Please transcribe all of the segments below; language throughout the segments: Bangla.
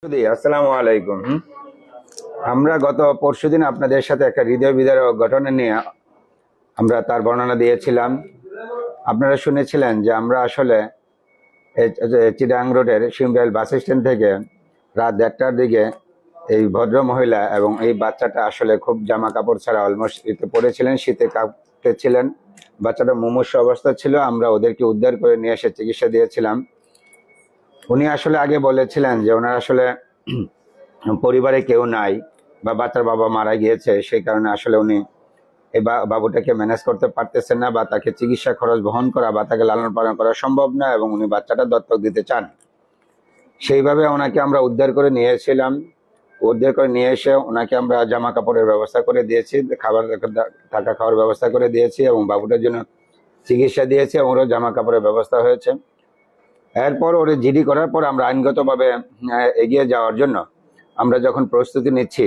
আসসালামু আলাইকুম। আমরা গত পরশুদিন আপনাদের সাথে একটা হৃদয় বিদারক ঘটনা নিয়ে আমরা তার বর্ণনা দিয়েছিলাম। আপনারা শুনেছিলেন যে আমরা আসলে চিটাং রোডের সিমরাইল বাস স্ট্যান্ড থেকে রাত 1টার দিকে এই ভদ্র মহিলা এবং এই বাচ্চাটা আসলে খুব জামা কাপড় ছাড়া অলমোস্ট এতে পড়েছিলেন, শীতে কাঁপতেছিলেন। বাচ্চাটা মুমূর্ষু অবস্থা ছিল। আমরা ওদেরকে উদ্ধার করে নিয়ে এসে চিকিৎসা দিয়েছিলাম। উনি আসলে আগে বলেছিলেন যে ওনার আসলে পরিবারে কেউ নাই বা বাচ্চার বাবা মারা গিয়েছে, সেই কারণে আসলে উনি এই বাবুটাকে ম্যানেজ করতে পারতেছেন না বা তাকে চিকিৎসা খরচ বহন করা বা তাকে লালন পালন করা সম্ভব না এবং উনি বাচ্চাটা দত্তক দিতে চান। সেইভাবে ওনাকে আমরা উদ্ধার করে নিয়েছিলাম। উদ্ধার করে নিয়ে এসে ওনাকে আমরা জামা কাপড়ের ব্যবস্থা করে দিয়েছি, খাবার থাকা খাওয়ার ব্যবস্থা করে দিয়েছি এবং বাবুটার জন্য চিকিৎসা দিয়েছি এবং ওরও জামা কাপড়ের ব্যবস্থা হয়েছে। এরপর ওরে জিডি করার পর আমরা আইনগতভাবে এগিয়ে যাওয়ার জন্য আমরা যখন প্রস্তুতি নিচ্ছি,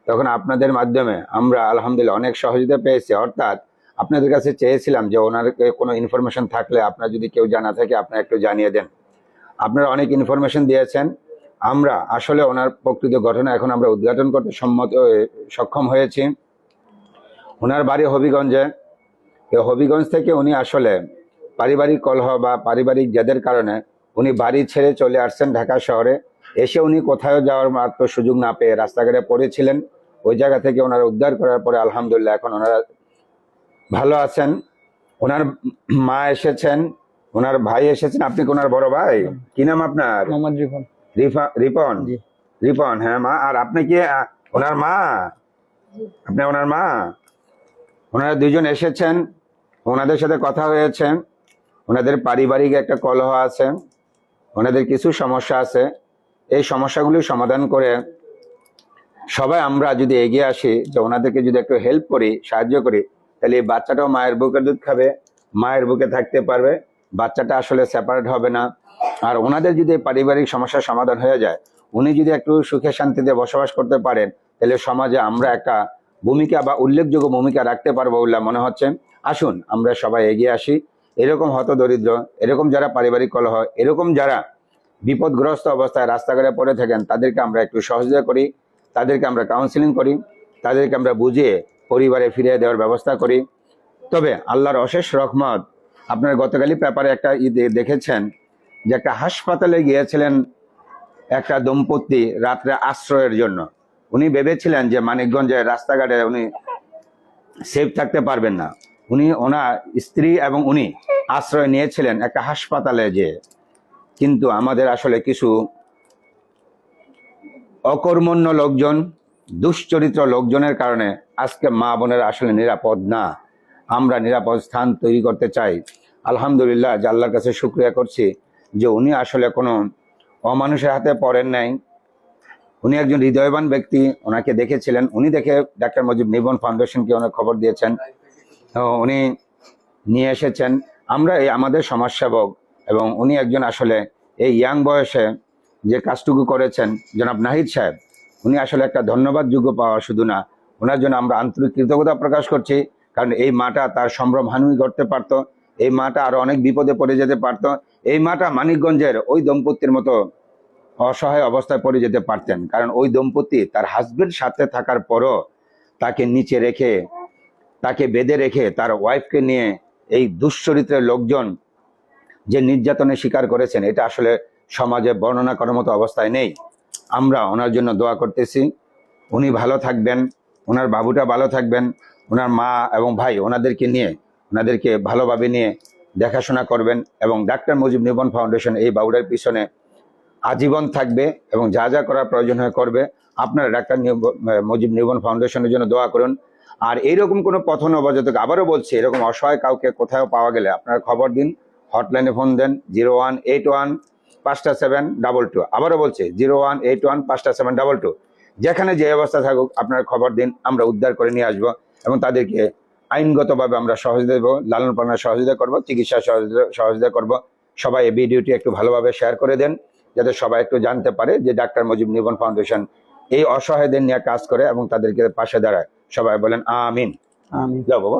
তখন আপনাদের মাধ্যমে আমরা আলহামদুলিল্লাহ অনেক সহযোগিতা পেয়েছি। অর্থাৎ আপনাদের কাছে চেয়েছিলাম যে ওনার কোনো ইনফরমেশন থাকলে আপনার যদি কেউ জানা থাকে আপনারা একটু জানিয়ে দেন। আপনারা অনেক ইনফরমেশন দিয়েছেন। আমরা আসলে ওনার প্রকৃত ঘটনা এখন আমরা উদ্ঘাটন করতে সক্ষম হয়েছি। ওনার বাড়ি হবিগঞ্জে। এই হবিগঞ্জ থেকে উনি আসলে পারিবারিক কলহ বা পারিবারিক জেদের কারণে উনি বাড়ি ছেড়ে চলে আসছেন ঢাকা শহরে। এসে উনি কোথাও যাওয়ার মাত্র সুযোগ না পেয়ে রাস্তাঘাটে পড়েছিলেন। ওই জায়গা থেকে ওনারা উদ্ধার করার পরে আলহামদুলিল্লাহ এখন ওনারা ভালো আছেন। ওনার মা এসেছেন, ওনার ভাই এসেছেন। আপনি কি ওনার বড় ভাই? কি নাম আপনার? মোহাম্মদ রিপন। রিপন। রিপন, হ্যাঁ। মা আর আপনি কি ওনার মা? আপনি ওনার মা? ওনারা দুইজন এসেছেন, ওনাদের সাথে কথা হয়েছে। ওনাদের পারিবারিক একটা কলহ আছে, ওনাদের কিছু সমস্যা আছে। এই সমস্যাগুলি সমাধান করে সবাই আমরা যদি এগিয়ে আসি, যে ওনাদেরকে যদি একটু হেল্প করি, সাহায্য করি, তাহলে এই বাচ্চাটাও মায়ের বুকের দুধ খাবে, মায়ের বুকে থাকতে পারবে, বাচ্চাটা আসলে সেপারেট হবে না। আর ওনাদের যদি পারিবারিক সমস্যার সমাধান হয়ে যায়, উনি যদি একটু সুখে শান্তিতে বসবাস করতে পারেন, তাহলে সমাজে আমরা একটা ভূমিকা বা উল্লেখযোগ্য ভূমিকা রাখতে পারবো বলে মনে হচ্ছে। আসুন আমরা সবাই এগিয়ে আসি। এরকম হতদরিদ্র, এরকম যারা পারিবারিক কলহ, এরকম যারা বিপদগ্রস্ত অবস্থায় রাস্তাঘাটে পড়ে থাকেন, তাদেরকে আমরা একটু সহযোগিতা করি, তাদেরকে আমরা কাউন্সিলিং করি, তাদেরকে আমরা বুঝিয়ে পরিবারে ফিরিয়ে দেওয়ার ব্যবস্থা করি। তবে আল্লাহর অশেষ রহমত, আপনার গতকালই পেপারে একটা দেখেছেন যে একটা হাসপাতালে গিয়েছিলেন একটা দম্পতি রাত্রে আশ্রয়ের জন্য। উনি ভেবেছিলেন যে মানিকগঞ্জের রাস্তাঘাটে উনি সেফ থাকতে পারবেন না। উনি ওনার স্ত্রী এবং উনি আশ্রয় নিয়েছিলেন একটা হাসপাতালে যে। কিন্তু আমাদের আসলে কিছু অকর্মণ্য লোকজন, দুশ্চরিত্র লোকজনের কারণে আজকে মা বোনের আসলে নিরাপদ না। আমরা নিরাপদ স্থান তৈরি করতে চাই। আলহামদুলিল্লাহ, যে আল্লাহর কাছে শুকরিয়া করছি যে উনি আসলে কোনো অমানুষের হাতে পড়েন নাই। উনি একজন হৃদয়বান ব্যক্তি, ওনাকে দেখেছিলেন। উনি দেখে ডাক্তার মুজিব নিবন ফাউন্ডেশনকে অনেক খবর দিয়েছেন, উনি নিয়ে এসেছেন। আমরা এই আমাদের সমাজসেবক এবং উনি একজন আসলে এই ইয়াং বয়সে যে কাজটুকু করেছেন জনাব নাহিদ সাহেব, উনি আসলে একটা ধন্যবাদযোগ্য পাওয়া শুধু না, ওনার জন্য আমরা আন্তরিক কৃতজ্ঞতা প্রকাশ করছি। কারণ এই মাটা তার সম্ভ্রমহানি করতে পারতো, এই মাটা আরো অনেক বিপদে পড়ে যেতে পারতো। এই মাটা মানিকগঞ্জের ওই দম্পতির মতো অসহায় অবস্থায় পড়ে যেতে পারতেন। কারণ ওই দম্পতি তার হাজবেন্ড সাথে থাকার পরও তাকে নিচে রেখে, তাকে বেঁধে রেখে তার ওয়াইফকে নিয়ে এই দুশ্চরিত্রের লোকজন যে নির্যাতনের শিকার করেছেন, এটা আসলে সমাজে বর্ণনা করার মতো অবস্থায় নেই। আমরা ওনার জন্য দোয়া করতেছি, উনি ভালো থাকবেন, ওনার বাবুটা ভালো থাকবেন, ওনার মা এবং ভাই ওনাদেরকে নিয়ে, ওনাদেরকে ভালোভাবে নিয়ে দেখাশোনা করবেন এবং ডাক্তার মুজিব নিবন ফাউন্ডেশন এই বাবুটার পিছনে আজীবন থাকবে এবং যা যা করার প্রয়োজন হয়ে করবে। আপনারা ডাক্তার মুজিব নিবন ফাউন্ডেশনের জন্য দোয়া করুন। আর এইরকম কোনো পথ নবজাতক, আবারও বলছি, এরকম অসহায় কাউকে কোথাও পাওয়া গেলে আপনারা খবর দিন, হটলাইনে ফোন দেন 0181-57222। আবারও বলছি 0181-57222। যেখানে যে অবস্থা থাকুক আপনারা খবর দিন, আমরা উদ্ধার করে নিয়ে আসবো এবং তাদেরকে আইনগতভাবে আমরা সহযোগিতা দেবো, লালন পালনের সহযোগিতা করবো, চিকিৎসা সহযোগিতা করবো। সবাই এই ভিডিওটি একটু ভালোভাবে শেয়ার করে দেন, যাতে সবাই একটু জানতে পারে যে ডাক্তার মুজিব নিবন ফাউন্ডেশন এই অসহায়দের নিয়ে কাজ করে এবং তাদেরকে পাশে দাঁড়ায়। সবাই বলেন আমিন। আমিন। যাও বাবা।